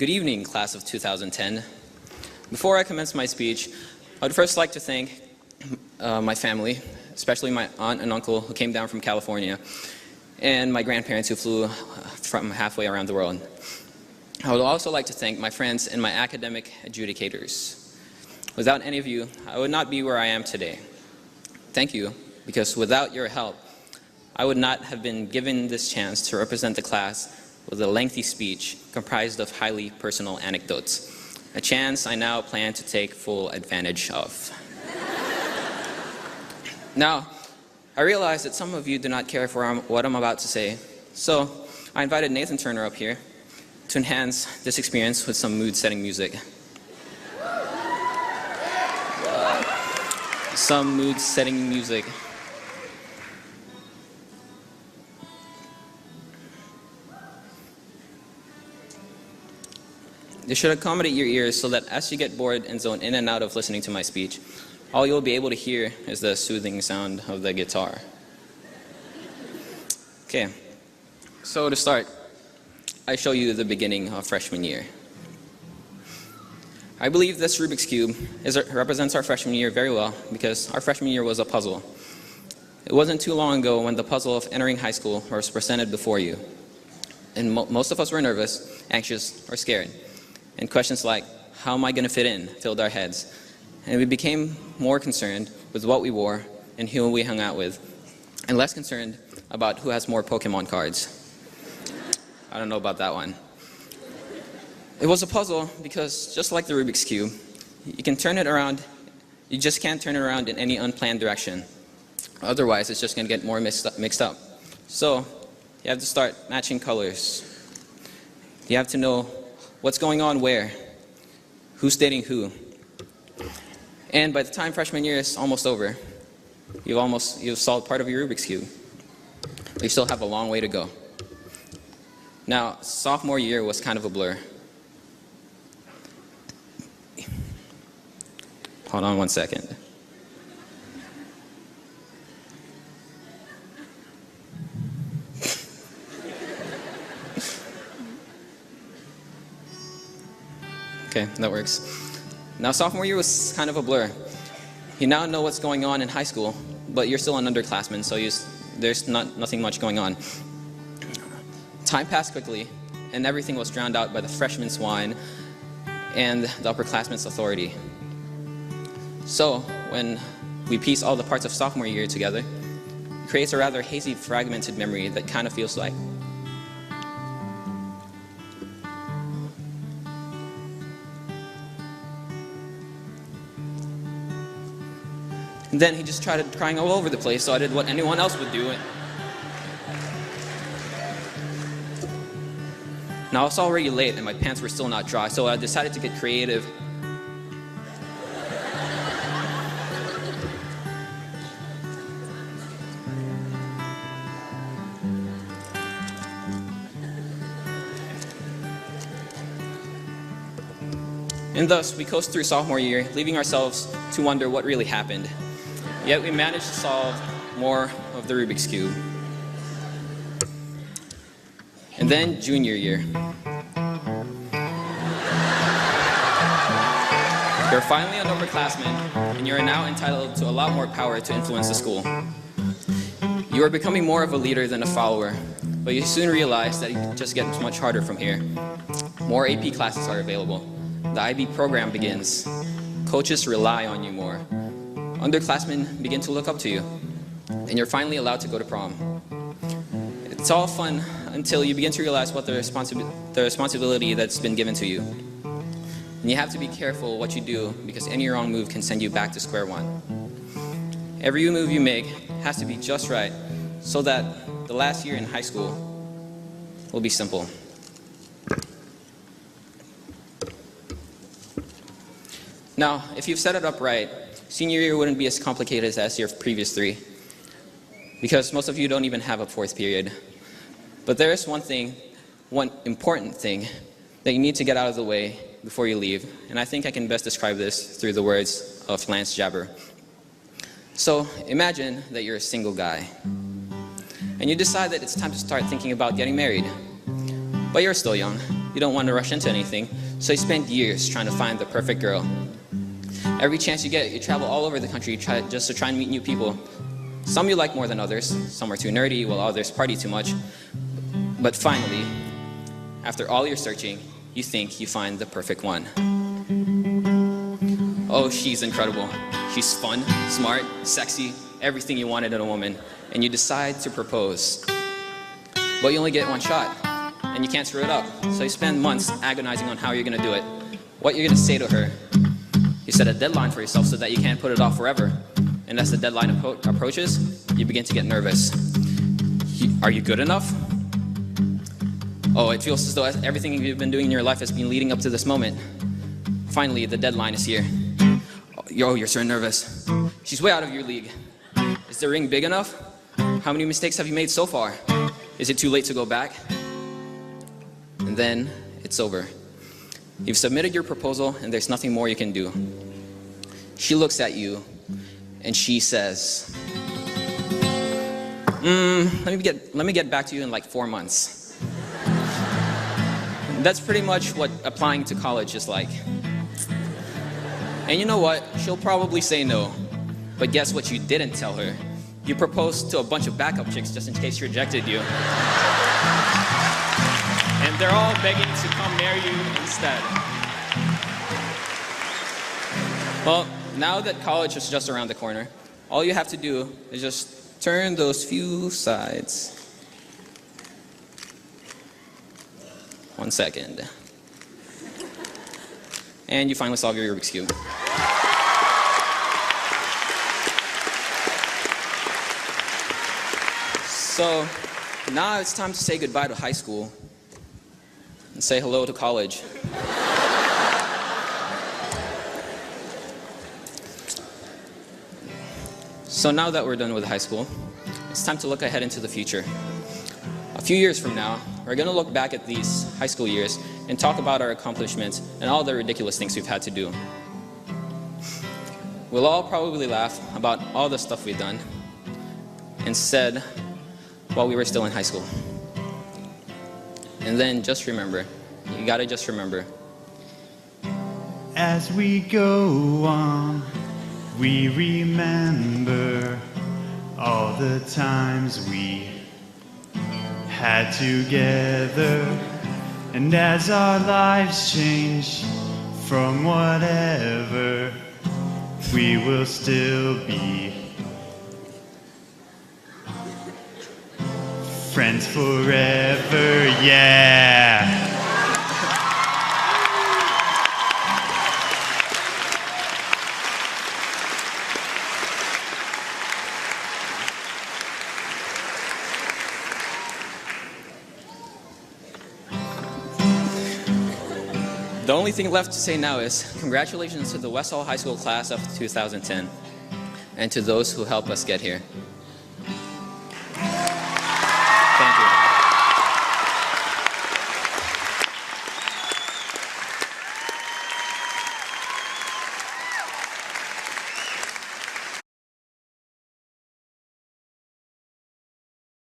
Good evening, class of 2010. Before I commence my speech, I would first like to thank my family, especially my aunt and uncle who came down from California, and my grandparents who flew from halfway around the world. I would also like to thank my friends and my academic adjudicators. Without any of you, I would not be where I am today. Thank you, because without your help, I would not have been given this chance to represent the class with a lengthy speech comprised of highly personal anecdotes, a chance I now plan to take full advantage of. Now, I realize that some of you do not care for what I'm about to say, so I invited Nathan Turner up here to enhance this experience with some mood-setting music. Some mood-setting music. This should accommodate your ears so that as you get bored and zone in and out of listening to my speech, all you'll be able to hear is the soothing sound of the guitar. Okay, so to start, I show you the beginning of freshman year. I believe this Rubik's Cube represents our freshman year very well because our freshman year was a puzzle. It wasn't too long ago when the puzzle of entering high school was presented before you. And most of us were nervous, anxious, or scared. And questions like, how am I going to fit in, filled our heads. And we became more concerned with what we wore and who we hung out with, and less concerned about who has more Pokemon cards. I don't know about that one. It was a puzzle because just like the Rubik's Cube, you can turn it around, you just can't turn it around in any unplanned direction. Otherwise, it's just going to get more mixed up. So, you have to start matching colors. You have to know what's going on where, who's dating who. And by the time freshman year is almost over, you've solved part of your Rubik's Cube. But you still have a long way to go. Now, sophomore year was kind of a blur. Hold on one second. Okay, that works. Now, sophomore year was kind of a blur. You now know what's going on in high school, but you're still an underclassman, so there's nothing much going on. Time passed quickly, and everything was drowned out by the freshman's whine and the upperclassman's authority. So, when we piece all the parts of sophomore year together, it creates a rather hazy, fragmented memory that kind of feels like And then he just started crying all over the place, so I did what anyone else would do. Now it's already late and my pants were still not dry, so I decided to get creative. And thus, we coast through sophomore year, leaving ourselves to wonder what really happened. Yet we managed to solve more of the Rubik's Cube. And then junior year. You're finally an upperclassman, and you are now entitled to a lot more power to influence the school. You are becoming more of a leader than a follower, but you soon realize that it just gets much harder from here. More AP classes are available. The IB program begins. Coaches rely on you more. Underclassmen begin to look up to you, and you're finally allowed to go to prom. It's all fun until you begin to realize what the responsibility that's been given to you. And you have to be careful what you do because any wrong move can send you back to square one. Every move you make has to be just right so that the last year in high school will be simple. Now, if you've set it up right, senior year wouldn't be as complicated as your previous three, because most of you don't even have a fourth period. But there is one important thing that you need to get out of the way before you leave, and I think I can best describe this through the words of Lance Jabber. So imagine that you're a single guy, and you decide that it's time to start thinking about getting married, but you're still young. you don't want to rush into anything, so you spend years trying to find the perfect girl. Every chance you get, you travel all over the country just to try and meet new people. Some you like more than others, some are too nerdy, while others party too much. But finally, after all your searching, you think you find the perfect one. Oh, she's incredible. She's fun, smart, sexy, everything you wanted in a woman, and you decide to propose. But you only get one shot, and you can't screw it up, so you spend months agonizing on how you're gonna do it, what you're gonna say to her. You set a deadline for yourself so that you can't put it off forever. And as the deadline approaches, you begin to get nervous. Are you good enough? Oh, it feels as though everything you've been doing in your life has been leading up to this moment. Finally, the deadline is here. Oh, you're so nervous. She's way out of your league. Is the ring big enough? How many mistakes have you made so far? Is it too late to go back? And then it's over. You've submitted your proposal and there's nothing more you can do. She looks at you and she says, let me get back to you in like 4 months. That's pretty much what applying to college is like. And you know what? She'll probably say no. But guess what you didn't tell her? You proposed to a bunch of backup chicks just in case she rejected you. And they're all begging to come marry you instead. Well, now that college is just around the corner, all you have to do is just turn those few sides. 1 second. And you finally solve your Rubik's Cube. So now it's time to say goodbye to high school and say hello to college. So now that we're done with high school, it's time to look ahead into the future. A few years from now, we're going to look back at these high school years and talk about our accomplishments and all the ridiculous things we've had to do. We'll all probably laugh about all the stuff we've done and said while we were still in high school. And then just remember, you gotta just remember. As we go on, we remember all the times we had together. And as our lives change from whatever, we will still be friends forever, yeah! The only thing left to say now is congratulations to the West Hall High School class of 2010 and to those who helped us get here.